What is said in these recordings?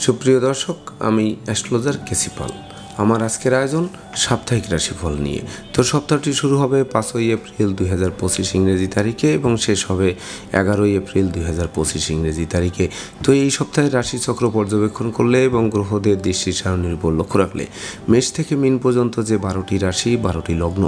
সুপ্রিয় দর্শক, আমি অ্যাস্ট্রোলজার কেসি পাল। আমার আজকের আয়োজন সাপ্তাহিক রাশিফল নিয়ে। তো সপ্তাহটি শুরু হবে 5ই এপ্রিল 2025 ইংরেজি তারিখে এবং শেষ হবে 11ই এপ্রিল 2025 ইংরেজি তারিখে। তো এই সপ্তাহে রাশিচক্র পর্যবেক্ষণ করলে এবং গ্রহদের দৃষ্টি সারণীর উপর লক্ষ্য রাখলে মেষ থেকে মীন পর্যন্ত যে 12টি রাশি, 12টি লগ্ন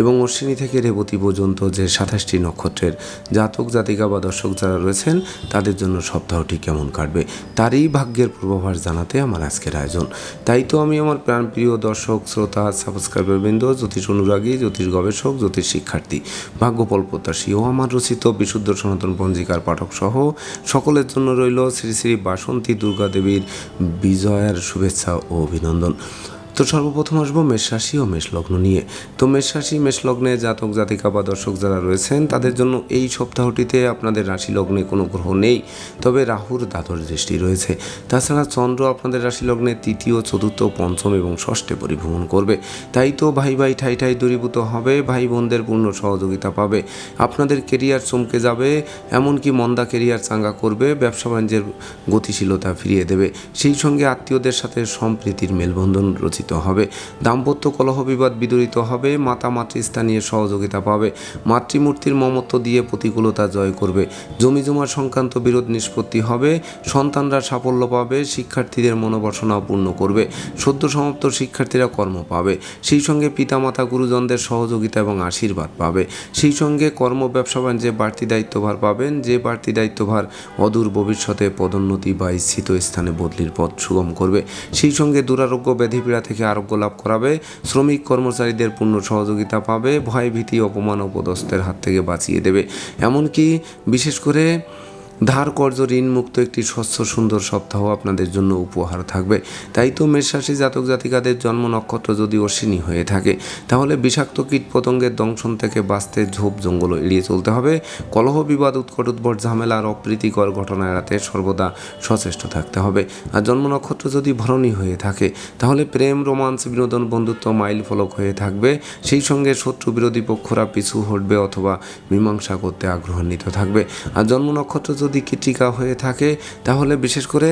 এবং অশ্বিনী থেকে রেবতী পর্যন্ত যে 27টি নক্ষত্রের জাতক জাতিকা বা দর্শক যারা রয়েছেন তাদের জন্য সপ্তাহটি কেমন কাটবে তারই ভাগ্যের পূর্বাভাস জানাতে আমার আজকের আয়োজন। তাই তো আমি আমার প্রাণপ্রিয় দর্শক, শ্রোতা, সাবস্ক্রাইবার বৃন্দ, জ্যোতিষ অনুরাগী, জ্যোতিষ গবেষক, জ্যোতিষ শিক্ষার্থী, ভাগ্যফল প্রত্যাশী ও আমার রচিত বিশুদ্ধ সনাতন পঞ্জিকার পাঠক সহ সকলের জন্য রইল শ্রী শ্রী বাসন্তী দুর্গা দেবীর বিজয়ার শুভেচ্ছা ও অভিনন্দন। তো সর্বপ্রথম আসবো মেষ রাশি ও মেষ লগ্ন নিয়ে। তো মেষ রাশি মেষ লগ্নে জাতক জাতিকা বা দর্শক যারা রয়েছেন তাদের জন্য এই সপ্তাহটিতে আপনাদের রাশি লগ্নে কোনো গ্রহ নেই, তবে রাহুর দ্বাদশ দৃষ্টি রয়েছে। তাছাড়া চন্দ্র আপনাদের রাশি লগ্নে তৃতীয়, চতুর্থ, পঞ্চম এবং ষষ্ঠে পরিভ্রমণ করবে। তাই তো ভাই ভাই ঠাই ঠাই দূরীভূত হবে, ভাই বোনদের পূর্ণ সহযোগিতা পাবে, আপনাদের কেরিয়ার চমকে যাবে, এমনকি মন্দা কেরিয়ার চাঙ্গা করবে, ব্যবসা বাণিজ্যের গতিশীলতা ফিরিয়ে দেবে। সেই সঙ্গে আত্মীয়দের সাথে সম্প্রীতির মেলবন্ধন রচিত হবে। দাম্পত্য কলহ বিবাদ বিদরিত হবে, মাতা মাতৃস্থানীয় সহযোগিতা পাবে, মাতৃমূর্তির মমত্ব দিয়ে প্রতিকূলতা জয় করবে, জমিজমা সংক্রান্ত বিরোধ নিষ্পত্তি হবে, সন্তানরা সাফল্য পাবে, শিক্ষার্থীদের মনোবাসনা পূর্ণ করবে, সদ্য সমাপ্ত শিক্ষার্থীরা কর্ম পাবে, সেই সঙ্গে পিতামাতা গুরুজনদের সহযোগিতা এবং আশীর্বাদ পাবে, সেই সঙ্গে কর্ম ব্যবসা বাণিজ্যে বাড়তি দায়িত্বভার পাবেন, যে বাড়তি দায়িত্বভার অদূর ভবিষ্যতে পদোন্নতি বা ইচ্ছিত স্থানে বদলির পথ সুগম করবে, সেই সঙ্গে দুরারোগ্য ব্যাধিপীড়া থেকে আরোগ্য লাভ করাবে, শ্রমিক কর্মচারীদের পূর্ণ সহযোগিতা পাবে, ভয় ভীতি অপমান অপদস্থের হাত থেকে বাঁচিয়ে দেবে। এমনকি বিশেষ করে ধার কর্য ঋণ মুক্ত একটি স্বচ্ছ সুন্দর সপ্তাহ আপনাদের জন্য উপহার থাকবে। তাই তো মেষ রাশি জাতক জাতিকাদের জন্ম নক্ষত্র যদি অশ্বিনী হয়ে থাকে তাহলে বিষাক্ত কীট পতঙ্গের দংশন থেকে বাঁচতে ঝোপ জঙ্গল এড়িয়ে চলতে হবে। কলহ বিবাদ উৎকট উদ্ভট ঝামেলা আর অপ্রীতিকর ঘটনা এড়াতে সর্বদা সচেষ্ট থাকতে হবে। আর জন্ম নক্ষত্র যদি ভরণী হয়ে থাকে তাহলে প্রেম, রোমান্স, বিনোদন, বন্ধুত্ব মাইল ফলক হয়ে থাকবে। সেই সঙ্গে শত্রু বিরোধী পক্ষরা পিছু হটবে অথবা মীমাংসা করতে আগ্রহান্বিত থাকবে। আর জন্ম নক্ষত্র যদি কৃত্তিকা হয়ে থাকে তাহলে বিশেষ করে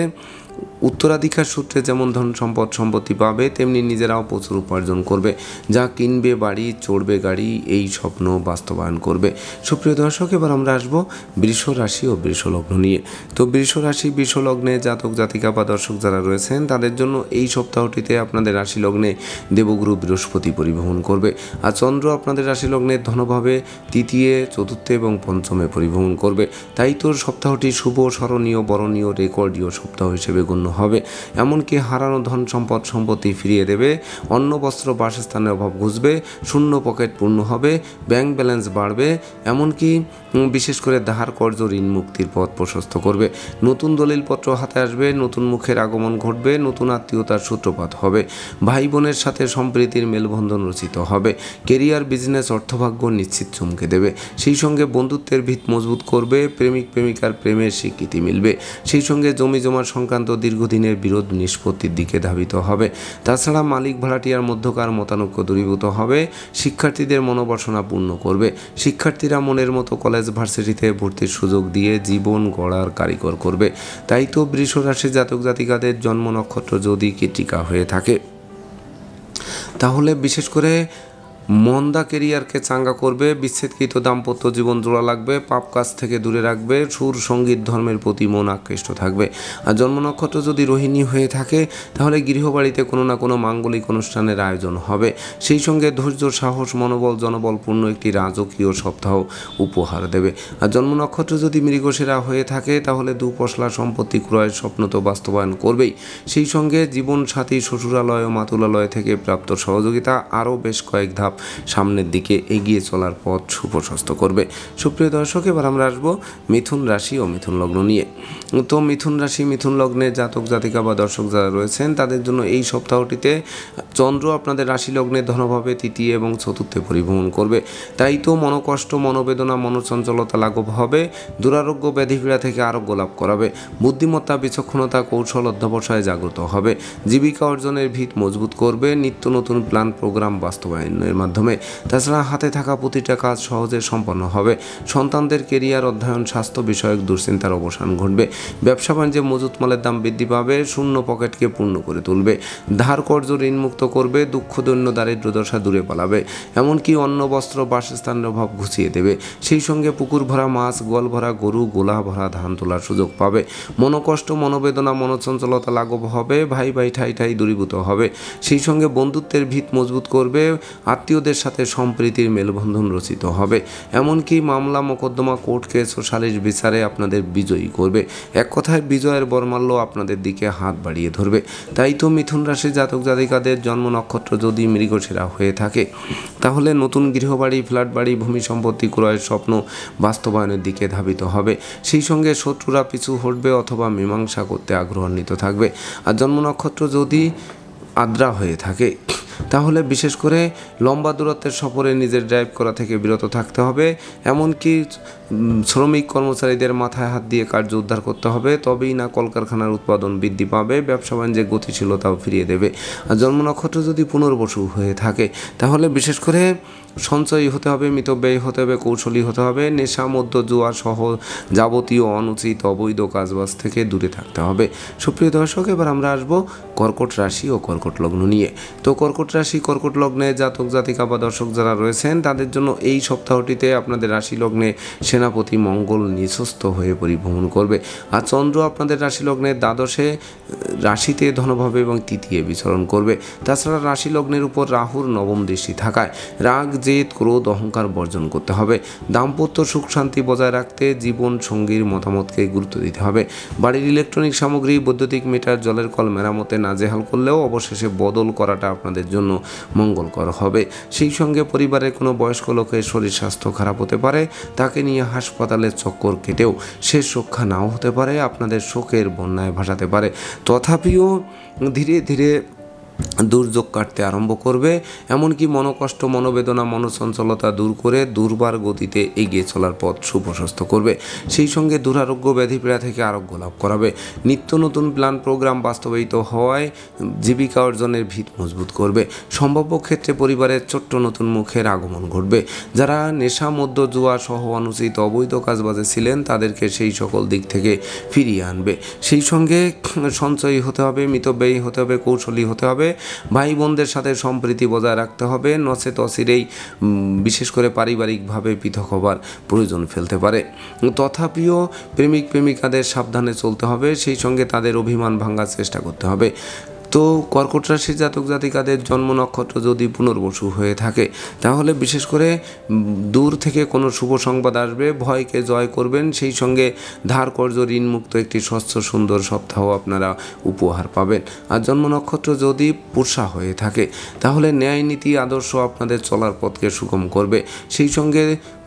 উত্তরাধিকার সূত্রে যেমন ধন সম্পদ সম্পত্তি পাবে তেমনি নিজেরাও প্রচুর উপার্জন করবে, যা কিনবে বাড়ি, চড়বে গাড়ি, এই স্বপ্ন বাস্তবায়ন করবে। সুপ্রিয় দর্শক, এবার আমরা আসবো বৃষ রাশি ও বৃষ লগ্ন নিয়ে। তো বৃষ রাশি বৃষ লগ্নে জাতক জাতিকা বা দর্শক যারা রয়েছেন তাদের জন্য এই সপ্তাহটিতে আপনাদের রাশি লগ্নে দেবগুরু বৃহস্পতি পরিভ্রমণ করবে। আর চন্দ্র আপনাদের রাশি লগ্নের ধনভাবে তৃতীয়, চতুর্থ এবং পঞ্চমে পরিভ্রমণ করবে। তাই তো সপ্তাহটি শুভ, স্মরণীয়, বরণীয়, রেকর্ডীয় সপ্তাহ হিসেবে গণ্য হবে। এমনকি হারানো ধন সম্পদ সম্পত্তি ফিরিয়ে দেবে, অন্ন বস্ত্র বাসস্থানের অভাব ঘুচবে, শূন্য পকেট পূর্ণ হবে, ব্যাংক ব্যালেন্স বাড়বে, এমনকি বিশেষ করে ধার কর্য ঋণ মুক্তির পথ প্রশস্ত করবে। নতুন দলিলপত্র হাতে আসবে, নতুন মুখের আগমন ঘটবে, নতুন আত্মীয়তার সূত্রপাত হবে, ভাই বোনের সাথে সম্প্রীতির মেলবন্ধন রচিত হবে, কেরিয়ার, বিজনেস, অর্থভাগ্য নিশ্চিত চমকে দেবে। সেই সঙ্গে বন্ধুত্বের ভিত মজবুত করবে, প্রেমিক প্রেমিকার প্রেমের স্বীকৃতি মিলবে, সেই সঙ্গে জমি জমা সংক্রান্ত দীর্ঘদিনের বিরোধ নিষ্পত্তির দিকে ধাবিত হবে। তাছাড়া মালিক ভাড়াটিয়ার মধ্যকার মতানৈক্য দূরীভূত হবে, শিক্ষার্থীদের মনোবাসনা পূর্ণ করবে, শিক্ষার্থীরা মনের মতো কলেজ ভার্সিটিতে ভর্তির সুযোগ দিয়ে জীবন গড়ার কারিগর করবে। তাই তো বৃষ রাশি জাতক জাতিকাদের জন্ম নক্ষত্র যদি কৃত্তিকা হয়ে থাকে তাহলে বিশেষ করে মন্দা কেরিয়ারকে চাঙ্গা করবে, বিচ্ছেদকৃত দাম্পত্য জীবন জোড়া লাগবে, পাপ কাজ থেকে দূরে রাখবে, সুর সঙ্গীত ধর্মের প্রতি মন আকৃষ্ট থাকবে। আর জন্ম নক্ষত্র যদি রোহিণী হয়ে থাকে তাহলে গৃহবাড়িতে কোনো না কোনো মাঙ্গলিক অনুষ্ঠানের আয়োজন হবে। সেই সঙ্গে ধৈর্য, সাহস, মনোবল, জনবলপূর্ণ একটি রাজকীয় সপ্তাহ উপহার দেবে। আর জন্ম নক্ষত্র যদি মৃগশিরা হয়ে থাকে তাহলে দুপশলা সম্পত্তি ক্রয়ের স্বপ্ন তো বাস্তবায়ন করবেই, সেই সঙ্গে জীবন সাথী, শ্বশুরালয় ও মাতুলালয় থেকে প্রাপ্ত সহযোগিতা আরও বেশ কয়েক ধাপ সামনের দিকে এগিয়ে চলার পথ সুপ্রশস্ত করবে। সুপ্রিয় দর্শক, এবার আমরা আসবো মিথুন রাশি ও মিথুন লগ্ন নিয়ে। তো মিথুন রাশি মিথুন লগ্নে জাতক জাতিকা বা দর্শক যারা রয়েছেন তাদের জন্য এই সপ্তাহটিতে চন্দ্র আপনাদের রাশি লগ্নে ধনভাবে তৃতীয় এবং চতুর্থে পরিভ্রমণ করবে। তাই তো মনোকষ্ট, মনোবেদনা, মনোচঞ্চলতা লাঘব হবে, দুরারোগ্য ব্যাধিপীড়া থেকে আরোগ্য লাভ করাবে, বুদ্ধিমত্তা, বিচক্ষণতা, কৌশল অধ্যবসায় জাগ্রত হবে, জীবিকা অর্জনের ভিত মজবুত করবে, নিত্য নতুন প্ল্যান প্রোগ্রাম বাস্তবায়নের মাধ্যমে। তাছাড়া হাতে থাকা প্রতিটা কাজ সহজে সম্পন্ন হবে। সন্তানদের কেরিয়ার, অধ্যয়ন, স্বাস্থ্য বিষয়ক দুশ্চিন্তার অবসান ঘটবে। ব্যবসা বাণিজ্যে মজুত মালের দাম বৃদ্ধি পাবে, শূন্য পকেটকে পূর্ণ করে তুলবে। ধার কর্জ ঋণমুক্ত করবে, দুঃখ দৈন্য দারিদ্র দশা দূরে পালাবে। এমনকি অন্ন, বস্ত্র, বাসস্থানের অভাব ঘুচিয়ে দেবে। সেই সঙ্গে পুকুর ভরা মাছ, গোয়াল ভরা গরু, গোলা ভরা ধান তোলার সুযোগ পাবে। মনোকষ্ট, মনোবেদনা, মনোচঞ্চলতা লাঘব হবে। ভাই ভাই ঠাই ঠাই দূরীভূত হবে। সেই সঙ্গে বন্ধুত্বের ভিত মজবুত করবে। আত্মীয়দের সাথে সম্প্রীতির মেলবন্ধন রচিত হবে। এমনকি মামলা, মোকদ্দমা, কোর্ট কেস ও সালিশ বিচারে আপনাদের বিজয়ী করবে। এক কথায় বিজয়ের বরমাল্য আপনাদের দিকে হাত বাড়িয়ে ধরবে। তাই তো মিথুন রাশি জাতক জাতিকাদের জন্ম নক্ষত্র যদি মৃগশিরা হয়ে থাকে, তাহলে নতুন গৃহবাড়ি, ফ্ল্যাট বাড়ি, ভূমি সম্পত্তি ক্রয়ের স্বপ্ন বাস্তবায়নের দিকে ধাবিত হবে। সেই সঙ্গে শত্রুরা পিছু হটবে অথবা মীমাংসা করতে আগ্রহান্বিত থাকবে। আর জন্ম নক্ষত্র যদি আদ্রা হয়ে থাকে, তাহলে বিশেষ করে লম্বা দূরত্বের সফরে নিজের ড্রাইভ করা থেকে বিরত থাকতে হবে। এমনকি শ্রমিক কর্মচারীদের মাথায় হাত দিয়ে কার্য উদ্ধার করতে হবে, তবেই না কলকারখানার উৎপাদন বৃদ্ধি পাবে, ব্যবসা বাণিজ্যের গতিশীলতাও ফিরিয়ে দেবে। আর জন্ম নক্ষত্র যদি পুনর্বসু হয়ে থাকে, তাহলে বিশেষ করে সঞ্চয়ী হতে হবে, মিতব্যয়ী হতে হবে, কৌশলী হতে হবে। নেশা, মদ্য, জুয়া সহ যাবতীয় অনুচিত অবৈধ কাজবাজ থেকে দূরে থাকতে হবে। সুপ্রিয় দর্শক, এবার আমরা আসবো কর্কট রাশি ও কর্কট লগ্ন নিয়ে। তো কর্কট রাশি, কর্কট লগ্নে জাতক জাতিকা বা দর্শক যারা রয়েছেন, তাদের জন্য এই সপ্তাহটিতে আপনাদের রাশি লগ্নে সেনাপতি মঙ্গল নিঃস্বস্ত হয়ে পরিভ্রমণ করবে। আর চন্দ্র আপনাদের রাশি লগ্নের দ্বাদশে রাশিতে ধনভাবে এবং তৃতীয় বিচরণ করবে। তাছাড়া রাশি লগ্নের উপর রাহুর নবম দৃষ্টি থাকায় রাগ, জেদ, ক্রোধ, অহংকার বর্জন করতে হবে। দাম্পত্য সুখ শান্তি বজায় রাখতে জীবন সঙ্গীর মতামতকে গুরুত্ব দিতে হবে। বাড়ির ইলেকট্রনিক সামগ্রী, বৈদ্যুতিক মিটার, জলের কল মেরামতে নাজেহাল করলেও অবশেষে বদল করাটা আপনাদের জন্য মঙ্গলকর হবে। সেই সঙ্গে পরিবারের কোনো বয়স্ক লোকের শরীর স্বাস্থ্য খারাপ হতে পারে, তাকে নিয়ে হাসপাতালের চক্কর কেটেও শেষ রক্ষা নাও হতে পারে, আপনাদের শোকের বন্যায় ভাসাতে পারে। তথাপিও ধীরে ধীরে দুর্যোগ কাটতে আরম্ভ করবে। এমনকি মনোকষ্ট, মনোবেদনা, মনোচঞ্চলতা দূর করে দুর্বার গতিতে এগিয়ে চলার পথ সুপ্রশস্ত করবে। সেই সঙ্গে দুরারোগ্য, ব্যাধিপীড়া থেকে আরোগ্য লাভ করাবে। নিত্য নতুন প্ল্যান প্রোগ্রাম বাস্তবায়িত হওয়ায় জীবিকা অর্জনের ভিত মজবুত করবে। সম্ভাব্য ক্ষেত্রে পরিবারের ছোট্ট নতুন মুখের আগমন ঘটবে। যারা নেশা, মদ্য, জুয়া সহ অনুচিত অবৈধ কাজবাজে ছিলেন, তাদেরকে সেই সকল দিক থেকে ফিরিয়ে আনবে। সেই সঙ্গে সঞ্চয়ী হতে হবে, মিতব্যয়ী হতে হবে, কৌশলী হতে হবে। ভাই বোনদের সাথে সম্প্রীতি বজায় রাখতে হবে, নচেত অচিরেই বিশেষ করে পারিবারিকভাবে পৃথক হবার প্রয়োজন ফেলতে পারে। তথাপিও প্রেমিক প্রেমিকাদের সাবধানে চলতে হবে। সেই সঙ্গে তাদের অভিমান ভাঙার চেষ্টা করতে হবে। তো কর্কট রাশির জাতক জাতিকাদের জন্ম নক্ষত্র যদি পুনর্বসু হয়ে থাকে, তাহলে বিশেষ করে দূর থেকে কোনো শুভ সংবাদ আসবে, ভয়কে জয় করবেন। সেই সঙ্গে ধার কর্জ ঋণমুক্ত একটি স্বচ্ছ সুন্দর সপ্তাহ আপনারা উপহার পাবেন। আর জন্ম নক্ষত্র যদি পুষা হয়ে থাকে, তাহলে ন্যায় নীতি আদর্শ আপনাদের চলার পথকে সুগম করবে। সেই সঙ্গে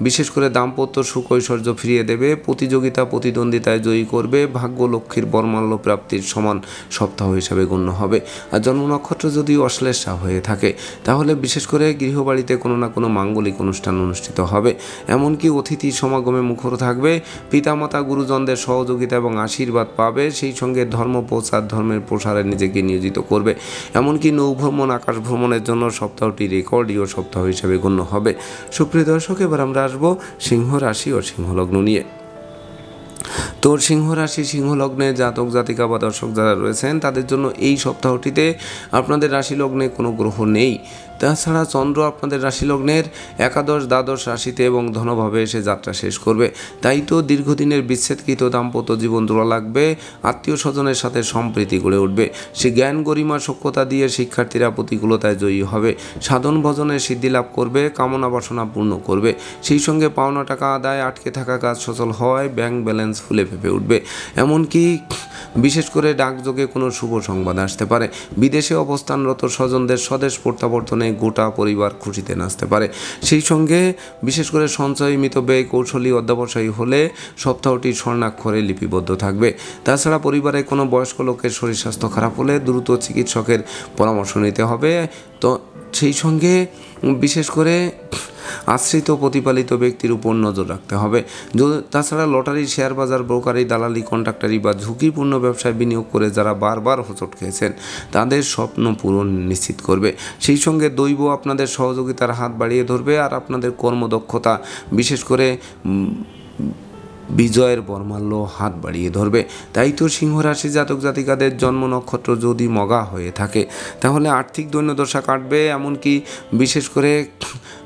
বিশেষ করে দাম্পত্য সুখ ঐশ্বর্য ফিরিয়ে দেবে, প্রতিযোগিতা প্রতিদ্বন্দ্বিতায় জয়ী করবে, ভাগ্য লক্ষ্মীর বরমাল্য প্রাপ্তির সমান সপ্তাহ হিসাবে গণ্য হবে। আর জন্ম নক্ষত্র যদি অশ্লেষা হয়ে থাকে, তাহলে বিশেষ করে গৃহবাড়িতে কোনো না কোনো মাঙ্গলিক অনুষ্ঠান অনুষ্ঠিত হবে। এমনকি অতিথি সমাগমে মুখর থাকবে, পিতামাতা গুরুজনদের সহযোগিতা এবং আশীর্বাদ পাবে। সেই সঙ্গে ধর্ম প্রচার, ধর্মের প্রসারে নিজেকে নিয়োজিত করবে। এমনকি নৌভ্রমণ, আকাশ ভ্রমণের জন্য সপ্তাহটি রেকর্ডীয় সপ্তাহ হিসেবে গণ্য হবে। সুপ্রিয় দর্শক, এবার আমরা আসবো সিংহ রাশি ও সিংহলগ্ন নিয়ে। তো সিংহ রাশি, সিংহ লগ্নে জাতক জাতিকা বা দর্শক যারা রয়েছেন, তাদের জন্য এই সপ্তাহটিতে আপনাদের রাশি লগ্নে কোনো গ্রহ নেই। তাছাড়া চন্দ্র আপনাদের রাশি লগ্নের একাদশ, দ্বাদশ রাশিতে এবং ধনভাবে এসে যাত্রা শেষ করবে। তাই তো দীর্ঘদিনের বিচ্ছেদকৃত দাম্পত্য জীবন জোড়া লাগবে, আত্মীয় স্বজনের সাথে সম্প্রীতি গড়ে উঠবে। সে জ্ঞান, গরিমা, সক্ষতা দিয়ে শিক্ষার্থীরা প্রতিকূলতায় জয়ী হবে, সাধন ভজনে সিদ্ধি লাভ করবে, কামনা বাসনা পূর্ণ করবে। সেই সঙ্গে পাওনা টাকা আদায়, আটকে থাকা কাজ সচল হয়, ব্যাংক ব্যালেন্স ফুলে ফেঁপে উঠবে। এমনকি বিশেষ করে ডাকযোগে কোনো শুভ সংবাদ আসতে পারে। বিদেশে অবস্থানরত স্বজনদের স্বদেশ প্রত্যাবর্তনে গোটা পরিবার খুশিতে নাচতে পারে। সেই সঙ্গে বিশেষ করে সঞ্চয়, মিতব্যয়, কৌশলী অধ্যবসায়ী হলে সপ্তাহটি স্বর্ণাক্ষরে লিপিবদ্ধ থাকবে। তাছাড়া পরিবারে কোনো বয়স্ক লোকের শরীর স্বাস্থ্য খারাপ হলে দ্রুত চিকিৎসকের পরামর্শ নিতে হবে। তো সেই সঙ্গে বিশেষ করে আশ্রিত প্রতিপালিত ব্যক্তির উপর নজর রাখতে হবে। তাছাড়া লটারি, শেয়ার বাজার, ব্রোকারি, দালালি, কন্ট্রাক্টারি বা ঝুঁকিপূর্ণ ব্যবসায় বিনিয়োগ করে যারা বারবার হোঁচট খেয়েছেন তাদের স্বপ্ন পূরণ নিশ্চিত করবে। সেই সঙ্গে দৈব আপনাদের সহযোগিতার হাত বাড়িয়ে ধরবে আর আপনাদের কর্মদক্ষতা, বিশেষ করে বিজয়ের বর্মাল্য হাত বাড়িয়ে ধরবে। তাই তো সিংহ রাশি জাতক জাতিকাদের জন্ম নক্ষত্র যদি মগা হয়ে থাকে তাহলে আর্থিক দৈন্যদশা কাটবে, এমনকি বিশেষ করে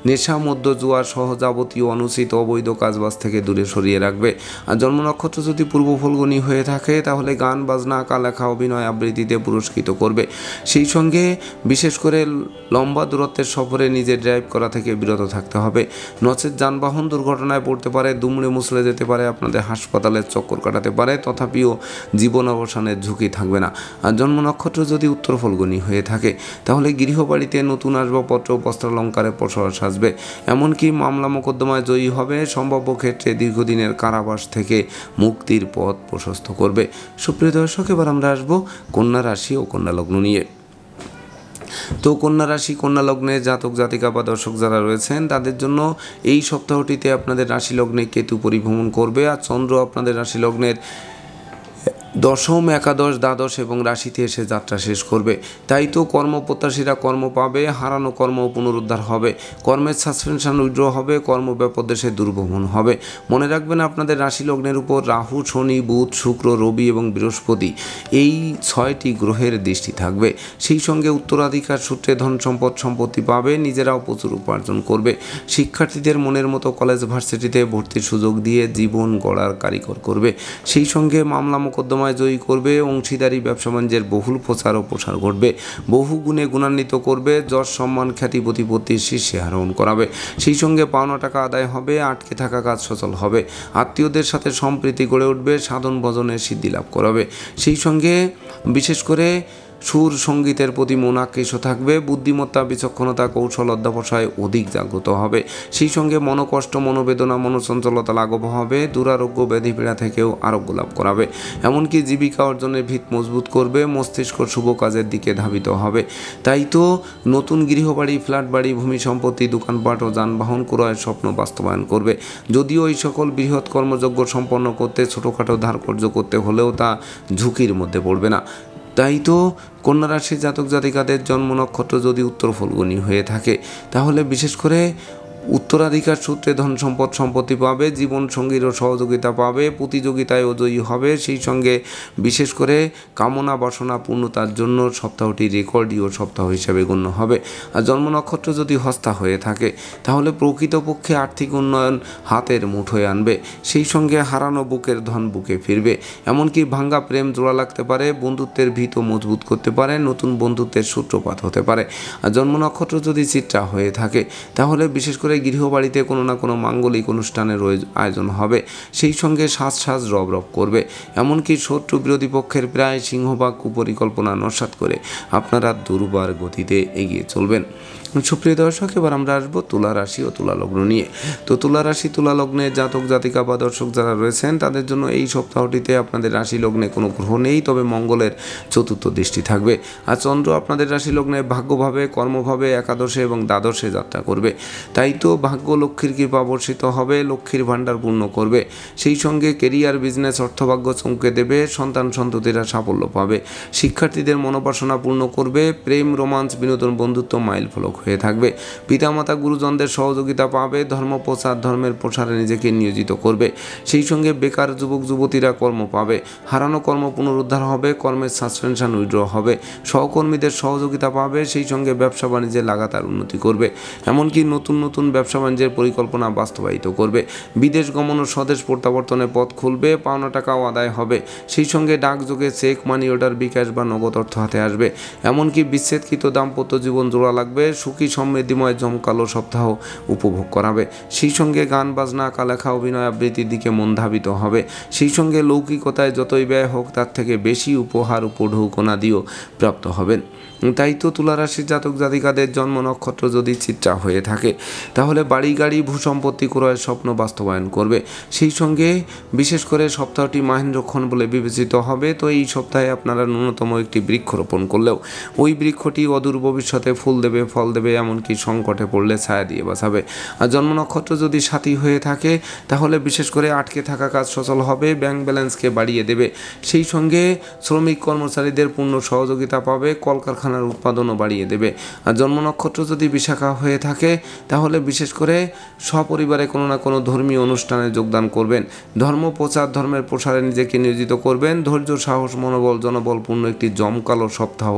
নেশা, মদ্য, জুয়া সহ যাবতীয় অনুচিত অবৈধ কাজবাজ থেকে দূরে সরিয়ে রাখবে। আর জন্ম নক্ষত্র যদি পূর্ব ফলগুনি হয়ে থাকে তাহলে গান বাজনা, আঁকা লেখা, অভিনয়, আবৃত্তিতে পুরস্কৃত করবে। সেই সঙ্গে বিশেষ করে লম্বা দূরত্বের সফরে নিজে ড্রাইভ করা থেকে বিরত থাকতে হবে, নচেত যানবাহন দুর্ঘটনায় পড়তে পারে, দুমড়ে মুচড়ে যেতে পারে, আপনাদের হাসপাতালের চক্কর কাটাতে পারে, তথাপিও জীবন অবসানের ঝুঁকি থাকবে না। আর জন্ম নক্ষত্র যদি উত্তর ফলগুনি হয়ে থাকে তাহলে গৃহবাড়িতে নতুন আসবাবপত্র, বস্ত্রালঙ্কারে প্রসার সাজবে, এমনকি মামলা মোকদ্দমায় জয়ী হবে, সম্ভাব্য ক্ষেত্রে দীর্ঘদিনের কারাবাস থেকে মুক্তির পথ প্রশস্ত করবে। সুপ্রিয় দর্শক, এবার আমরা আসবো কন্যা রাশি ও কন্যা লগ্ন নিয়ে। তো কন্যা রাশি, কন্যা লগ্নে জাতক জাতিকা বা দর্শক যারা রয়েছেন তাদের জন্য এই সপ্তাহটিতে আপনাদের রাশি লগ্নে কেতু পরিভ্রমণ করবে আর চন্দ্র আপনাদের রাশি লগ্নের দশম, একাদশ, দ্বাদশ এবং রাশিতে এসে যাত্রা শেষ করবে। তাই তো কর্মপ্রত্যাশীরা কর্ম পাবে, হারানো কর্ম পুনরুদ্ধার হবে, কর্মের সাসপেনশন উইথড্র হবে, কর্মব্যাপদেশে দুর্ভ্রমণ হবে। মনে রাখবেন আপনাদের রাশি লগ্নের উপর রাহু, শনি, বুধ, শুক্র, রবি এবং বৃহস্পতি এই 6টি গ্রহের দৃষ্টি থাকবে। সেই সঙ্গে উত্তরাধিকার সূত্রে ধন সম্পদ সম্পত্তি পাবে, নিজেরাও প্রচুর উপার্জন করবে। শিক্ষার্থীদের মনের মতো কলেজ ভার্সিটিতে ভর্তির সুযোগ দিয়ে জীবন গড়ার কারিগর করবে। সেই সঙ্গে মামলা মোকদ্দমা জয়ী করবে, অংশীদারি ব্যবসা বাণিজ্যের বহুল প্রচার ও প্রসার ঘটবে, বহু গুণে গুণান্বিত করবে, যশ সম্মান খ্যাতি প্রতিপত্তির শীর্ষে আরোহণ করাবে। সেই সঙ্গে পাওনা টাকা আদায় হবে, আটকে থাকা কাজ সচল হবে, আত্মীয়দের সাথে সম্প্রীতি গড়ে উঠবে, সাধন ভজনের সিদ্ধি লাভ করাবে। সেই সঙ্গে বিশেষ করে সুর সঙ্গীতের প্রতি মন আকৃষ্ট থাকবে, বুদ্ধিমত্তা, বিচক্ষণতা, কৌশল অধ্যবসায় অধিক জাগ্রত হবে। সেই সঙ্গে মনোকষ্ট, মনোবেদনা, মনোচঞ্চলতা লাঘব হবে, দুরারোগ্য ব্যাধিপীড়া থেকেও আরোগ্য লাভ করাবে, এমনকি জীবিকা অর্জনের ভিত মজবুত করবে, মস্তিষ্ক শুভ কাজের দিকে ধাবিত হবে। তাই তো নতুন গৃহবাড়ি, ফ্ল্যাট বাড়ি, ভূমি সম্পত্তি, দোকানপাট ও যানবাহন ক্রয়ের স্বপ্ন বাস্তবায়ন করবে। যদিও এই সকল বৃহৎ কর্মযজ্ঞ সম্পন্ন করতে ছোটোখাটো ধারকর্য করতে হলেও তা ঝুঁকির মধ্যে পড়বে না। তাই তো কন্যা রাশির জাতক জাতিকাদের জন্ম নক্ষত্র যদি উত্তর ফলগুনি হয়ে থাকে তাহলে বিশেষ করে উত্তরাধিকার সূত্রে ধন সম্পদ সম্পত্তি পাবে, জীবন সঙ্গীরও সহযোগিতা পাবে, প্রতিযোগিতায় জয়ী হবে। সেই সঙ্গে বিশেষ করে কামনা বাসনা পূর্ণতার জন্য সপ্তাহটি রেকর্ডীয় সপ্তাহ হিসেবে গণ্য হবে। আর জন্ম নক্ষত্র যদি হস্তা হয়ে থাকে তাহলে প্রকৃতপক্ষে আর্থিক উন্নয়ন হাতের মুঠোয় আনবে। সেই সঙ্গে হারানো বুকের ধন বুকে ফিরবে, এমনকি ভাঙ্গা প্রেম জোড়া লাগতে পারে, বন্ধুত্বের ভিত মজবুত করতে পারে, নতুন বন্ধুত্বের সূত্রপাত হতে পারে। আর জন্ম নক্ষত্র যদি চিত্রা হয়ে থাকে তাহলে বিশেষ করে গৃহবাড়িতে কোনো না কোনো মাঙ্গলিক অনুষ্ঠানের আয়োজন হবে। সেই সঙ্গে সাজ রব রব করবে, এমনকি শত্রু বিরোধী পক্ষের প্রায় সিংহভাগ কুপরিকল্পনা নস্যাৎ করে আপনারা দুর্বার গতিতে এগিয়ে চলবেন। সুপ্রিয় দর্শক, এবার আমরা আসবো তুলা রাশি ও তুলা লগ্ন নিয়ে। তো তুলা রাশি, তুলা লগ্নে জাতক জাতিকা বা দর্শক যারা রয়েছেন তাদের জন্য এই সপ্তাহটিতে আপনাদের রাশি লগ্নে কোনো গ্রহ নেই, তবে মঙ্গলের চতুর্থ দৃষ্টি থাকবে। আর চন্দ্র আপনাদের রাশি লগ্নে ভাগ্যভাবে, কর্মভাবে, একাদশে এবং দ্বাদশে যাত্রা করবে। তাই তো ভাগ্য লক্ষ্মীর কৃপা বর্ষিত হবে, লক্ষ্মীর ভাণ্ডার পূর্ণ করবে। সেই সঙ্গে কেরিয়ার, বিজনেস, অর্থভাগ্য চমকে দেবে, সন্তান সন্ততিরা সাফল্য পাবে, শিক্ষার্থীদের মনোবাসনা পূর্ণ করবে, প্রেম, রোমাঞ্চ, বিনোদন, বন্ধুত্ব মাইল ফলক হয়ে থাকবে, পিতামাতা গুরুজনদের সহযোগিতা পাবে, ধর্ম প্রচার, ধর্মের প্রসারে নিজেকে নিয়োজিত করবে। সেই সঙ্গে বেকার যুবক যুবতীরা কর্ম পাবে, হারানো কর্ম পুনরুদ্ধার হবে, কর্মের সাসপেনশন উইথড্র হবে, সহকর্মীদের সহযোগিতা পাবে। সেই সঙ্গে ব্যবসা বাণিজ্যে লাগাতার উন্নতি করবে, এমনকি নতুন নতুন ব্যবসা বাণিজ্যের পরিকল্পনা বাস্তবায়িত করবে, বিদেশ গমন ও স্বদেশ প্রত্যাবর্তনের পথ খুলবে, পাওনা টাকাও আদায় হবে। সেই সঙ্গে ডাকযোগে চেক, মানি অর্ডার, বিকাশ বা নগদ অর্থ হাতে আসবে, এমনকি বিচ্ছেদকৃত দাম্পত্য জীবন জোড়া লাগবে, সুখী সমৃদ্ধিময় জমকালো সপ্তাহ উপভোগ করাবে। সেই সঙ্গে গান বাজনা, আঁকা লেখা, অভিনয় আবৃত্তির দিকে মন ধাবিত হবে। সেই সঙ্গে লৌকিকতায় যতই ব্যয় হোক তার থেকে বেশি উপহার উপঢৌকনাদিও প্রাপ্ত হবেন। তাই তো তুলা রাশির জাতক জাতিকাদের জন্ম নক্ষত্র যদি চিত্রা হয়ে থাকে তাহলে বাড়ি গাড়ি ভূসম্পত্তি ক্রয়ের স্বপ্ন বাস্তবায়ন করবে। সেই সঙ্গে বিশেষ করে সপ্তাহটি মাহেন্দ্রক্ষণ বলে বিবেচিত হবে। তো এই সপ্তাহে আপনারা ন্যূনতম একটি বৃক্ষরোপণ করলেও ওই বৃক্ষটি অদূর ভবিষ্যতে ফুল দেবে, ফল দেবে, এমনকি সংকটে পড়লে ছায়া দিয়ে বাঁচাবে। আর জন্ম নক্ষত্র যদি সাথী হয়ে থাকে তাহলে বিশেষ করে আটকে থাকা কাজ সচল হবে, ব্যাংক ব্যালেন্সকে বাড়িয়ে দেবে। সেই সঙ্গে শ্রমিক কর্মচারীদের পূর্ণ সহযোগিতা পাবে, কলকারখানার উৎপাদনও বাড়িয়ে দেবে। আর জন্ম নক্ষত্র যদি বিশাখা হয়ে থাকে তাহলে বিশেষ করে সপরিবারে কোনো না কোনো ধর্মীয় অনুষ্ঠানে যোগদান করবেন, ধর্ম প্রচার, ধর্মের প্রসারে নিজেকে নিয়োজিত করবেন, ধৈর্য, সাহস, মনোবল, জনবলপূর্ণ একটি জমকালো সপ্তাহ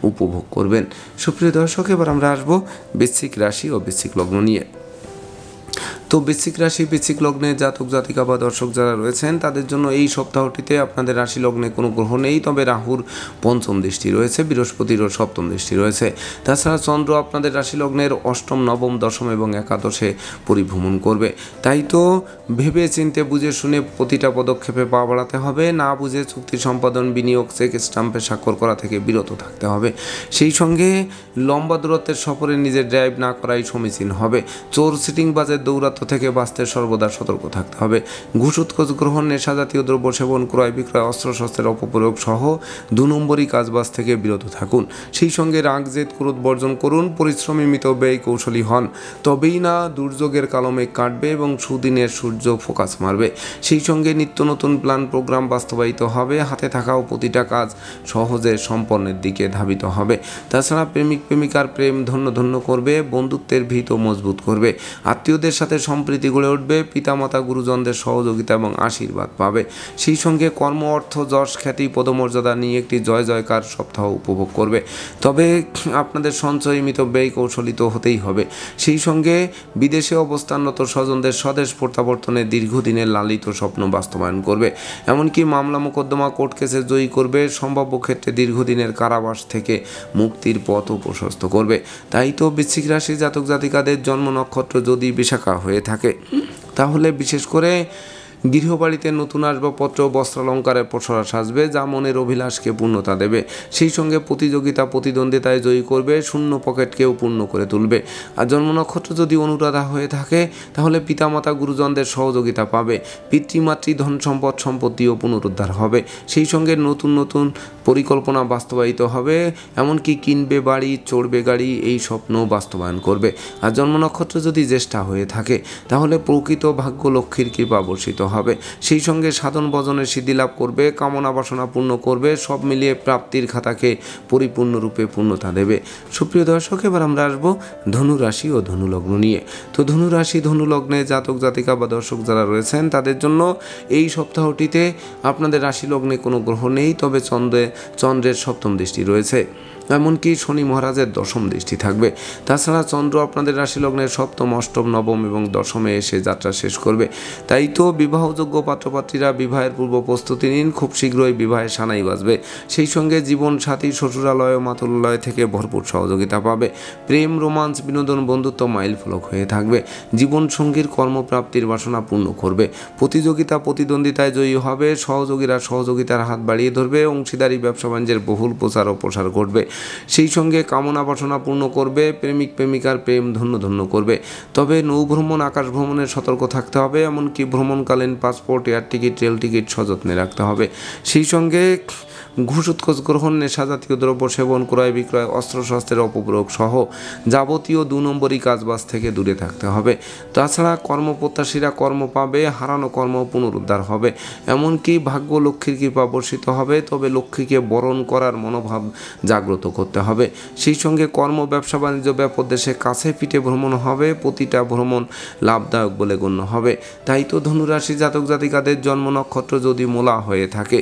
উপভোগ করবেন। সুপ্রিয় দর্শক, এবার আমরা আসবো বৃশ্চিক রাশি ও বৃশ্চিক লগ্ন নিয়ে। তো বৃশ্চিক রাশি, বৃশ্চিক লগ্নে জাতক জাতিকা বা দর্শক যারা রয়েছেন তাদের জন্য এই সপ্তাহটিতে আপনাদের রাশি লগ্নে কোনো গ্রহ নেই, তবে রাহুর পঞ্চম দৃষ্টি রয়েছে, বৃহস্পতিরও সপ্তম দৃষ্টি রয়েছে। তাছাড়া চন্দ্র আপনাদের রাশি লগ্নের অষ্টম, নবম, দশম এবং একাদশে পরিভ্রমণ করবে। তাই তো ভেবে চিন্তে বুঝে শুনে প্রতিটা পদক্ষেপে পা বাড়াতে হবে, না বুঝে চুক্তি সম্পাদন, বিনিয়োগ, চেক স্টাম্পে স্বাক্ষর করা থেকে বিরত থাকতে হবে। সেই সঙ্গে লম্বা দূরত্বের সফরে নিজের ড্রাইভ না করাই সমীচীন হবে। চোর সিটিংবাজের দৌরাত্ম্য থেকে বাঁচতে সর্বদা সতর্ক থাকতে হবে। ঘুষ উৎকোচ গ্রহণ, নেশা জাতীয় দ্রব্য সেবন, ক্রয় বিক্রয়, অস্ত্রশস্ত্রের অপপ্রয়োগ সহ 2 নম্বরই কাজবাজ থেকে বিরত থাকুন। সেই সঙ্গে রাগ, জেদ, ক্রোধ বর্জন করুন, পরিশ্রমী, মিতব্যয়ী, কৌশলী হন, তবেই না দুর্যোগের কালো মেঘ কাটবে এবং সুদিনের সূর্য ফোকাস মারবে। সেই সঙ্গে নিত্য নতুন প্ল্যান প্রোগ্রাম বাস্তবায়িত হবে, হাতে থাকাও প্রতিটা কাজ সহজে সম্পন্নের দিকে ধাবিত হবে। তাছাড়া প্রেমিক প্রেমিকার প্রেম ধন্য ধন্য করবে, বন্ধুত্বের ভিত মজবুত করবে, আত্মীয়দের সাথে সম্প্রীতি গড়ে উঠবে, পিতামাতা গুরুজনদের সহযোগিতা এবং আশীর্বাদ পাবে। সেই সঙ্গে কর্ম, অর্থ, যশ, খ্যাতি, পদমর্যাদা নিয়ে একটি জয় জয়কার সপ্তাহ উপভোগ করবে। তবে আপনাদের সঞ্চয়, মিতব্যয়ী, কৌশলী তো হতেই হবে। সেই সঙ্গে বিদেশে অবস্থানরত স্বজনদের স্বদেশ প্রত্যাবর্তনে দীর্ঘদিনের লালিত স্বপ্ন বাস্তবায়ন করবে। এমনকি মামলা মোকদ্দমা, কোর্ট কেসে জয়ী করবে, সম্ভাব্য ক্ষেত্রে দীর্ঘদিনের কারাবাস থেকে মুক্তির পথও প্রশস্ত করবে। তাই তো বৃশ্চিক রাশি জাতক জাতিকাদের জন্ম নক্ষত্র যদি বিশাখা হয়ে থাকে তাহলে বিশেষ করে গৃহবাড়িতে নতুন আসবাবপত্র, বস্ত্রালঙ্কারের পসরা সাজবে, যা মনের অভিলাষকে পূর্ণতা দেবে। সেই সঙ্গে প্রতিযোগিতা, প্রতিদ্বন্দ্বিতায় জয়ী করবে, শূন্য পকেটকেও পূর্ণ করে তুলবে। আর জন্ম নক্ষত্র যদি অনুরাধা হয়ে থাকে তাহলে পিতামাতা গুরুজনদের সহযোগিতা পাবে, পিতৃমাতৃ ধন সম্পদ সম্পত্তিও পুনরুদ্ধার হবে। সেই সঙ্গে নতুন নতুন পরিকল্পনা বাস্তবায়িত হবে, এমনকি কিনবে বাড়ি, চড়বে গাড়ি, এই স্বপ্ন বাস্তবায়ন করবে। আর জন্ম নক্ষত্র যদি জ্যেষ্ঠা হয়ে থাকে তাহলে প্রকৃত ভাগ্য লক্ষ্মীর কৃপা বর্ষিত হবে। সেই সঙ্গে সাধন ভজনের সিদ্ধি লাভ করবে, কামনা বাসনা পূর্ণ করবে, সব মিলিয়ে প্রাপ্তির খাতাকে পরিপূর্ণরূপে পূর্ণতা দেবে। সুপ্রিয় দর্শক, এবার আমরা আসবো ধনু রাশি ও ধনু লগ্ন নিয়ে। তো ধনু রাশি, ধনু লগ্নে জাতক জাতিকা বা দর্শক যারা রয়েছেন তাদের জন্য এই সপ্তাহটিতে আপনাদের রাশি লগ্নে কোনো গ্রহ নেই, তবে চন্দ্রের সপ্তম দৃষ্টি রয়েছে, এমনকি শনি মহারাজের দশম দৃষ্টি থাকবে। তাছাড়া চন্দ্র আপনাদের রাশি লগ্নের সপ্তম, অষ্টম, নবম এবং দশমে এসে যাত্রা শেষ করবে। তাই তো বিবাহযোগ্য পাত্রপাত্রীরা বিবাহের পূর্ব প্রস্তুতি নিন, খুব শীঘ্রই বিবাহের সানাই বাজবে। সেই সঙ্গে জীবন সাথী শ্বশুরালয় ও মাতুলালয় থেকে ভরপুর সহযোগিতা পাবে। প্রেম, রোমান্স, বিনোদন, বন্ধুত্ব মাইল ফলক হয়ে থাকবে। জীবন সঙ্গীর কর্মপ্রাপ্তির বাসনা পূর্ণ করবে। প্রতিযোগিতা, প্রতিদ্বন্দ্বিতায় জয়ী হবে, সহযোগীরা সহযোগিতার হাত বাড়িয়ে ধরবে, অংশীদারি ব্যবসা বাণিজ্যের বহুল প্রচার ও প্রসার ঘটবে। সেই সঙ্গে কামনা বাসনা পূর্ণ করবে, প্রেমিক প্রেমিকার প্রেম ধন্য ধন্য করবে। তবে নৌভ্রমণ, আকাশ ভ্রমণে সতর্ক থাকতে হবে, এমনকি ভ্রমণকালীন passport, air ticket, rail ticket সযত্নে রাখতে হবে। সেই সঙ্গে ঘুষ উৎকোচ গ্রহণ, নেশা জাতীয় দ্রব্য সেবন, ক্রয় বিক্রয়, অস্ত্রশস্ত্রের অপপ্রয়োগ সহ যাবতীয় 2 নম্বরই কাজবাজ থেকে দূরে থাকতে হবে। তাছাড়া কর্মপ্রত্যাশীরা কর্ম পাবে, হারানো কর্ম পুনরুদ্ধার হবে, এমনকি ভাগ্য লক্ষ্মীর কৃপা বর্ষিত হবে। তবে লক্ষ্মীকে বরণ করার মনোভাব জাগ্রত করতে হবে। সেই সঙ্গে কর্ম, ব্যবসা বাণিজ্য, ব্যাপক দেশে কাছে পিঠে ভ্রমণ হবে, প্রতিটা ভ্রমণ লাভদায়ক বলে গণ্য হবে। তাই তো ধনুরাশি জাতক জাতিকাদের জন্ম নক্ষত্র যদি মূলা হয়ে থাকে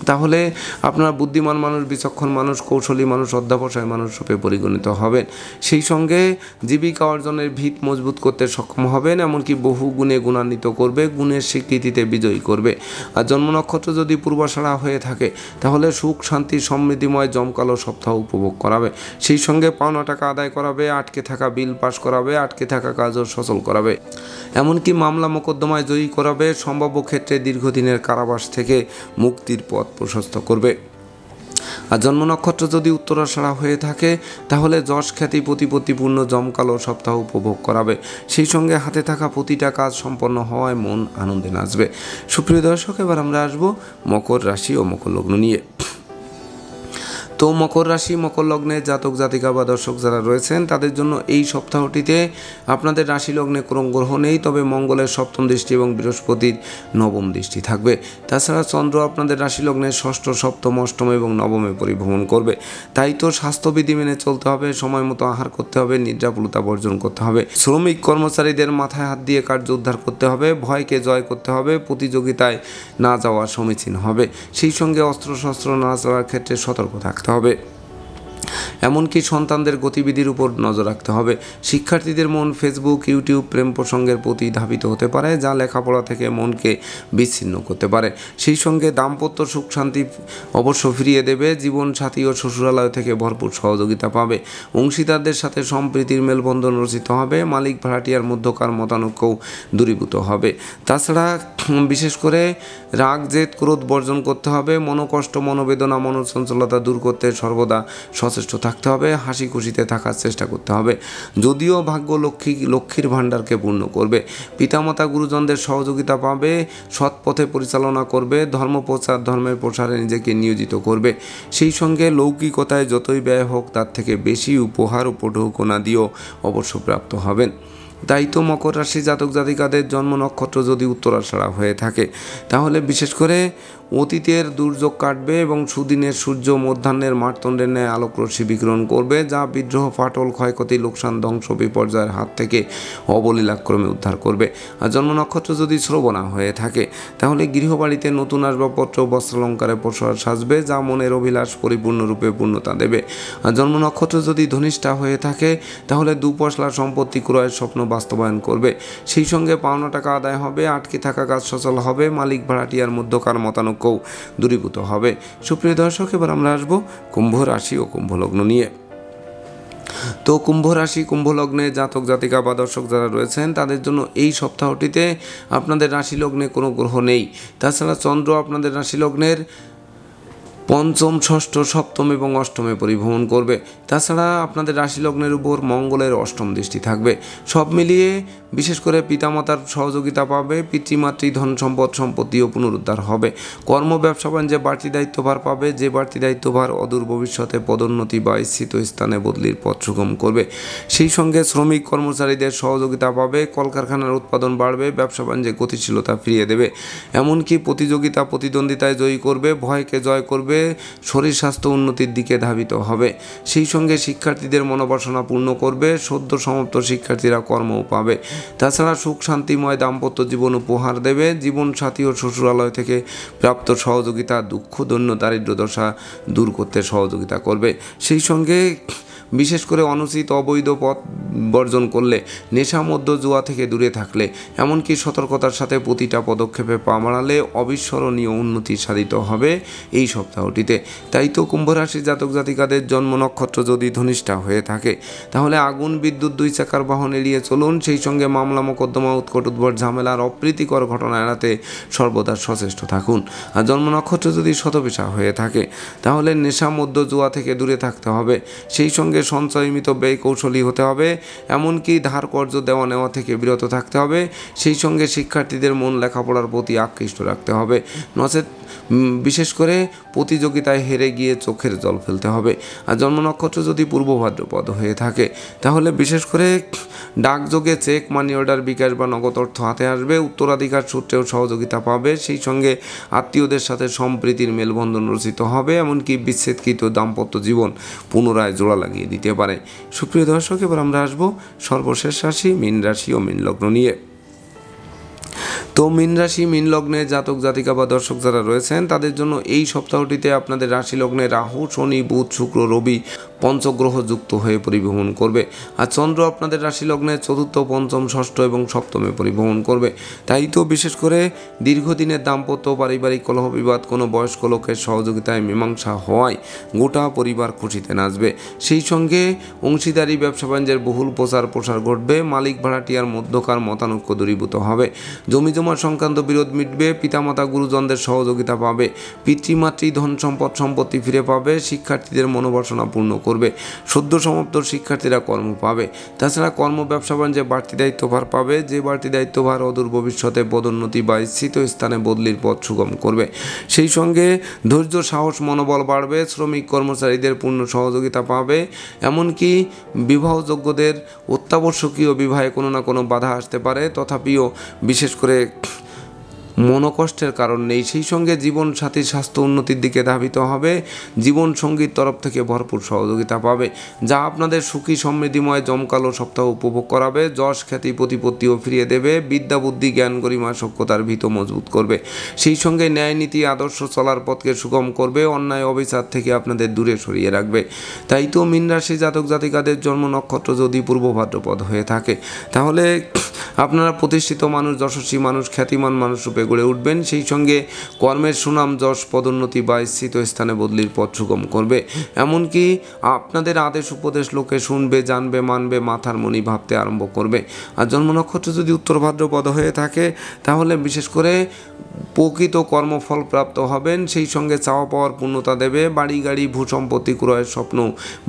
তাহলে আপনারা বুদ্ধিমান মানুষ, বিচক্ষণ মানুষ, কৌশলী মানুষ, অধ্যাবসায় মানুষ রূপে পরিগণিত হবেন। সেই সঙ্গে জীবিকা অর্জনের ভিত মজবুত করতে সক্ষম হবেন, এমনকি বহু গুণে গুণান্বিত করবে, গুণের স্বীকৃতিতে বিজয়ী করবে। আর জন্ম নক্ষত্র যদি পূর্বাষাঢ়া হয়ে থাকে তাহলে সুখ, শান্তি, সমৃদ্ধিময় জমকালো সপ্তাহ উপভোগ করাবে। সেই সঙ্গে পাওনা টাকা আদায় করাবে, আটকে থাকা বিল পাস করাবে, আটকে থাকা কাজও সচল করাবে, এমনকি মামলা মোকদ্দমায় জয়ী করাবে, সম্ভাব্য ক্ষেত্রে দীর্ঘদিনের কারাবাস থেকে মুক্তির পথ প্রশস্ত করবে। আর জন্ম নক্ষত্র যদি উত্তরাষাঢ়া হয়ে থাকে তাহলে যশ খ্যাতি প্রতিপত্তিপূর্ণ জমকালো সপ্তাহ উপভোগ করাবে। সেই সঙ্গে হাতে থাকা প্রতিটা কাজ সম্পন্ন হওয়ায় মন আনন্দে নাচবে। সুপ্রিয় দর্শক, এবার আমরা আসবো মকর রাশি ও মকর লগ্ন নিয়ে। তো মকর রাশি মকর লগ্নে জাতক জাতিকা বা দর্শক যারা রয়েছেন তাদের জন্য এই সপ্তাহটিতে আপনাদের রাশি লগ্নে কোনো গ্রহ নেই, তবে মঙ্গলের সপ্তম দৃষ্টি এবং বৃহস্পতির নবম দৃষ্টি থাকবে। তাছাড়া চন্দ্র আপনাদের রাশি লগ্নে ষষ্ঠ, সপ্তম, অষ্টম এবং নবমে পরিভ্রমণ করবে। তাই তো স্বাস্থ্যবিধি মেনে চলতে হবে, সময় মতো আহার করতে হবে, নিদ্রাপুলতা বর্জন করতে হবে। শ্রমিক কর্মচারীদের মাথায় হাত দিয়ে কার্য উদ্ধার করতে হবে, ভয়কে জয় করতে হবে, প্রতিযোগিতায় না যাওয়া সমীচীন হবে। সেই সঙ্গে অস্ত্রশস্ত্র না চলার ক্ষেত্রে সতর্ক থাকতে হবে। এমনকি সন্তানদের গতিবিধির উপর নজর রাখতে হবে। শিক্ষার্থীদের মন ফেসবুক, ইউটিউব, প্রেম প্রসঙ্গের প্রতি ধাবিত হতে পারে, যা লেখাপড়া থেকে মনকে বিচ্ছিন্ন করতে পারে। সেই সঙ্গে দাম্পত্য সুখ শান্তি অবশ্য ফিরিয়ে দেবে। জীবন সাথী ও শ্বশুরালয় থেকে ভরপুর সহযোগিতা পাবে। অংশীদারদের সাথে সম্প্রীতির মেলবন্ধন রচিত হবে। মালিক ভাড়াটিয়ার মধ্যকার মতানৈক্যও দূরীভূত হবে। তাছাড়া বিশেষ করে রাগ, জেদ, ক্রোধ বর্জন করতে হবে। মনোকষ্ট, মনোবেদনা, মনোচঞ্চলতা দূর করতে সর্বদা সচেষ্ট থাকতে হবে। হাসি খুশিতে থাকার চেষ্টা করতে হবে। যদিও ভাগ্য লক্ষ্মীর ভাণ্ডারকে পূর্ণ করবে। পিতামাতা গুরুজনদের সহযোগিতা পাবে। সৎ পথে পরিচালনা করবে। ধর্মপ্রচার, ধর্মের প্রসারে নিজেকে নিয়োজিত করবে। সেই সঙ্গে লৌকিকতায় যতই ব্যয় হোক তার থেকে বেশি উপহার উপঢৌকনা দিয়েও অবশ্য প্রাপ্ত হবেন। তাই তো মকর রাশি জাতক জাতিকাদের জন্ম নক্ষত্র যদি উত্তরাষাঢ়া হয়ে থাকে তাহলে বিশেষ করে অতীতের দুর্যোগ কাটবে এবং সুদিনের সূর্য মধ্যাহ্নের মারতণ্ডের ন্যায় আলোকরশ্মি বিকিরণ করবে, যা বিদ্রোহ, ফাটল, ক্ষয়ক্ষতি, লোকসান, ধ্বংস, বিপর্যয়ের হাত থেকে অবলীলাক্রমে উদ্ধার করবে। আর জন্ম নক্ষত্র যদি শ্রবণা হয়ে থাকে তাহলে গৃহবাড়িতে নতুন আসবাবপত্র, বস্ত্রালঙ্কারে প্রসার সাজবে, যা মনের অভিলাষ পরিপূর্ণরূপে পূর্ণতা দেবে। আর জন্ম নক্ষত্র যদি ধনিষ্ঠা হয়ে থাকে তাহলে দুপশলা সম্পত্তি ক্রয়ের স্বপ্ন বাস্তবায়ন করবে। সেই সঙ্গে পাওনা টাকা আদায় হবে, আটকে থাকা কাজ সচল হবে, মালিক ভাড়াটিয়ার মধ্যকার মতানৈক্যও দূরীভূত হবে। সুপ্রিয় দর্শক, এবার আমরা আসবো কুম্ভ রাশি ও কুম্ভ লগ্ন নিয়ে। তো কুম্ভ রাশি কুম্ভ লগ্নে জাতক জাতিকা বা দর্শক যারা রয়েছেন তাদের জন্য এই সপ্তাহটিতে আপনাদের রাশি লগ্নে কোনো গ্রহ নেই। তাছাড়া চন্দ্র আপনাদের রাশি লগ্নের পঞ্চম, ষষ্ঠ, সপ্তম এবং অষ্টমে পরিভ্রমণ করবে। তাছাড়া আপনাদের রাশি লগ্নের উপর মঙ্গলের অষ্টম দৃষ্টি থাকবে। সব মিলিয়ে বিশেষ করে পিতামাতার সহযোগিতা পাবে। পিতৃমাতৃ ধন সম্পদ সম্পত্তিও পুনরুদ্ধার হবে। কর্ম ব্যবসা বাণিজ্যে বাড়তি দায়িত্বভার পাবে, যে বাড়তি দায়িত্বভার অদূর ভবিষ্যতে পদোন্নতি বা ইচ্ছিত স্থানে বদলির পথ সুগম করবে। সেই সঙ্গে শ্রমিক কর্মচারীদের সহযোগিতা পাবে। কলকারখানার উৎপাদন বাড়বে, ব্যবসা বাণিজ্যে গতিশীলতা ফিরিয়ে দেবে। এমনকি প্রতিযোগিতা প্রতিদ্বন্দ্বিতায় জয়ী করবে, ভয়কে জয় করবে, শরীর স্বাস্থ্য উন্নতির দিকে ধাবিত হবে। সেই সঙ্গে শিক্ষার্থীদের মনোবাসনা পূর্ণ করবে। সদ্য সমাপ্ত শিক্ষার্থীরা কর্মও পাবে। তাছাড়া সুখ শান্তিময় দাম্পত্য জীবন উপহার দেবে। জীবন সাথী ও শ্বশুরালয় থেকে প্রাপ্ত সহযোগিতা দুঃখ, দৈন্য, দারিদ্র দশা দূর করতে সহযোগিতা করবে। সেই সঙ্গে বিশেষ করে অনুচিত অবৈধ পথ বর্জন করলে, নেশা, মদ্য, জুয়া থেকে দূরে থাকলে, এমনকি সতর্কতার সাথে প্রতিটা পদক্ষেপে পা বাড়ালে অবিস্মরণীয় উন্নতি সাধিত হবে এই সপ্তাহটিতে। তাই তো কুম্ভ রাশি জাতক জাতিকাদের জন্ম নক্ষত্র যদি ধনিষ্ঠা হয়ে থাকে তাহলে আগুন, বিদ্যুৎ, দুই চাকার বাহন এড়িয়ে চলুন। সেই সঙ্গে মামলা, মোকদ্দমা, উৎকট উদ্ভট ঝামেলার অপ্রীতিকর ঘটনা এড়াতে সর্বদা সচেষ্ট থাকুন। আর জন্ম নক্ষত্র যদি শতবিশা হয়ে থাকে তাহলে নেশা, মদ্য, জুয়া থেকে দূরে থাকতে হবে। সেই সঙ্গে সঞ্চয়মিত ব্যয় কৌশলী হতে হবে। এমনকি ধার কর্জ দেওয়া নেওয়া থেকে বিরত থাকতে হবে। সেই সঙ্গে শিক্ষার্থীদের মন লেখাপড়ার প্রতি আকৃষ্ট রাখতে হবে, নচেত বিশেষ করে প্রতিযোগিতায় হেরে গিয়ে চোখের জল ফেলতে হবে। আর জন্ম নক্ষত্র যদি পূর্ব ভাদ্রপদ হয়ে থাকে তাহলে বিশেষ করে ডাকযোগে চেক, মানি অর্ডার, বিকাশ বা নগদ অর্থ হাতে আসবে। উত্তরাধিকার সূত্রেও সহযোগিতা পাবে। সেই সঙ্গে আত্মীয়দের সাথে সম্প্রীতির মেলবন্ধন রচিত হবে। এমনকি বিচ্ছেদকৃত দাম্পত্য জীবন পুনরায় জোড়া লাগিয়ে দিতে পারে। সুপ্রিয় দর্শক, এবার আমরা আসবো সর্বশেষ রাশি মীন রাশি ও মীন লগ্ন নিয়ে। তো মীন রাশি মীন লগ্নে জাতক জাতিকা বা দর্শক যারা রয়েছেন তাদের জন্য এই সপ্তাহটিতে আপনাদের রাশি লগ্নে রাহু, শনি, বুধ, শুক্র, রবি পঞ্চগ্রহ যুক্ত হয়ে পরিভ্রমণ করবে। আর চন্দ্র আপনাদের রাশি লগ্নে চতুর্থ, পঞ্চম, ষষ্ঠ এবং সপ্তমে পরিভ্রমণ করবে। তাই তো বিশেষ করে দীর্ঘদিনের দাম্পত্য, পারিবারিক কলহ বিবাদ কোনো বয়স্ক লোকের সহযোগিতায় মীমাংসা হওয়ায় গোটা পরিবার খুশিতে নাচবে। সেই সঙ্গে অংশীদারি ব্যবসা বাণিজ্যের বহুল প্রসার ঘটবে। মালিক ভাড়াটিয়ার মধ্যকার মতানৈক্য দূরীভূত হবে। জমিজমা সংক্রান্ত বিরোধ মিটবে। পিতামাতা গুরুজনদের সহযোগিতা পাবে। পিতৃমাতৃ ধন সম্পত্তি ফিরে পাবে। শিক্ষার্থীদের মনোবাসনা পূর্ণ করবে। সদ্য সমাপ্ত শিক্ষার্থীরা কর্ম পাবে। তাছাড়া কর্ম ব্যবসা বাণিজ্যে বাড়তি দায়িত্বভার পাবে। যে বাড়তি দায়িত্বভার অদূর ভবিষ্যতে পদোন্নতি বা স্থিত স্থানে বদলির পথ সুগম করবে। সেই সঙ্গে ধৈর্য, সাহস, মনোবল বাড়বে। শ্রমিক কর্মচারীদের পূর্ণ সহযোগিতা পাবে। এমনকি বিবাহযোগ্যদের অত্যাবশ্যকীয় বিবাহে কোনো না কোনো বাধা আসতে পারে, তথাপিও বিশেষ করে মনোকষ্টের কারণ নেই। সেই সঙ্গে জীবন সাথীর স্বাস্থ্য উন্নতির দিকে ধাবিত হবে। জীবন সঙ্গীর তরফ থেকে ভরপুর সহযোগিতা পাবে, যা আপনাদের সুখী সমৃদ্ধিময় জমকালো সপ্তাহ উপভোগ করাবে। যশ, খ্যাতি, প্রতিপত্তিও ফিরিয়ে দেবে। বিদ্যা, বুদ্ধি, জ্ঞান, গরিমা, সভ্যতার ভিত মজবুত করবে। সেই সঙ্গে ন্যায় নীতি আদর্শ চলার পথকে সুগম করবে। অন্যায় অবিচার থেকে আপনাদের দূরে সরিয়ে রাখবে। তাই তো মীন রাশি জাতক জাতিকাদের জন্ম নক্ষত্র যদি পূর্ব ভাদ্রপদ হয়ে থাকে, তাহলে আপনারা প্রতিষ্ঠিত মানুষ, যশস্বী মানুষ, খ্যাতিমান মানুষ রূপে গড়ে উঠবেন। সেই সঙ্গে কর্মের সুনাম, যশ, পদোন্নতি বা স্থিত স্থানে বদলির পথ সুগম করবে। এমনকি আপনাদের আদেশ উপদেশ লোকে শুনবে, জানবে, মানবে, মাথার মনি ভাবতে আরম্ভ করবে। আর জন্ম নক্ষত্র যদি উত্তর ভাদ্রপদ হয়ে থাকে, তাহলে বিশেষ করে প্রকৃত কর্মফল প্রাপ্ত হবেন। সেই সঙ্গে চাওয়া পাওয়ার পূর্ণতা দেবে। বাড়ি, গাড়ি, ভূসম্পত্তি ক্রয়ের স্বপ্ন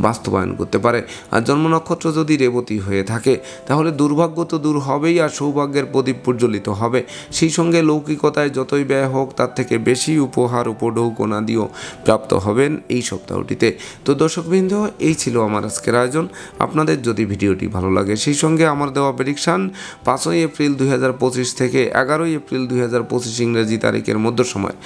বাস্তবায়ন করতে পারে। আর জন্ম নক্ষত্র যদি রেবতী হয়ে থাকে, তাহলে দুর্ভাগ্য তো দূর হবেই, আর সৌভাগ্যের প্রদীপ প্রজ্বলিত হবে। সেই সঙ্গে লৌকিকতায় যতই ব্যয় হোক, তার থেকে বেশি উপহার, উপঢৌকনা দিয়েও প্রাপ্ত হবেন এই সপ্তাহটিতে। তো দর্শকবৃন্দ, এই ছিল আমার আজকের আয়োজন। আপনাদের যদি ভিডিওটি ভালো লাগে, সেই সঙ্গে আমার দেওয়া প্রেডিকশান 5ই এপ্রিল 2025 থেকে 11ই এপ্রিল 2025 ইংরেজি তারিখের মধ্য সময়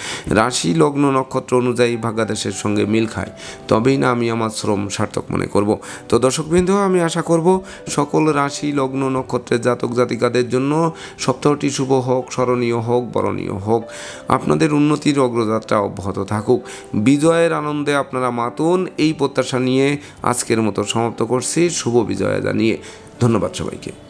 রাশি, লগ্ন, নক্ষত্র অনুযায়ী ভাগ্যাদেশের সঙ্গে মিল খায়, তবেই না আমি আমার শ্রম সার্থক মনে করব। তো দর্শকবৃন্দ, আমি আশা করব সকল রাশি, লগ্ন, নক্ষত্রের জাতক জাতিকাদের জন্য সপ্তাহটি শুভ হোক, স্মরণীয় হোক, বরণীয় হোক। আপনাদের উন্নতির অগ্রযাত্রা অব্যাহত থাকুক। বিজয়ের আনন্দে আপনারা মাতুন, এই প্রত্যাশা নিয়ে আজকের মতো সমাপ্ত করছি। শুভ বিজয়া জানিয়ে ধন্যবাদ সবাইকে।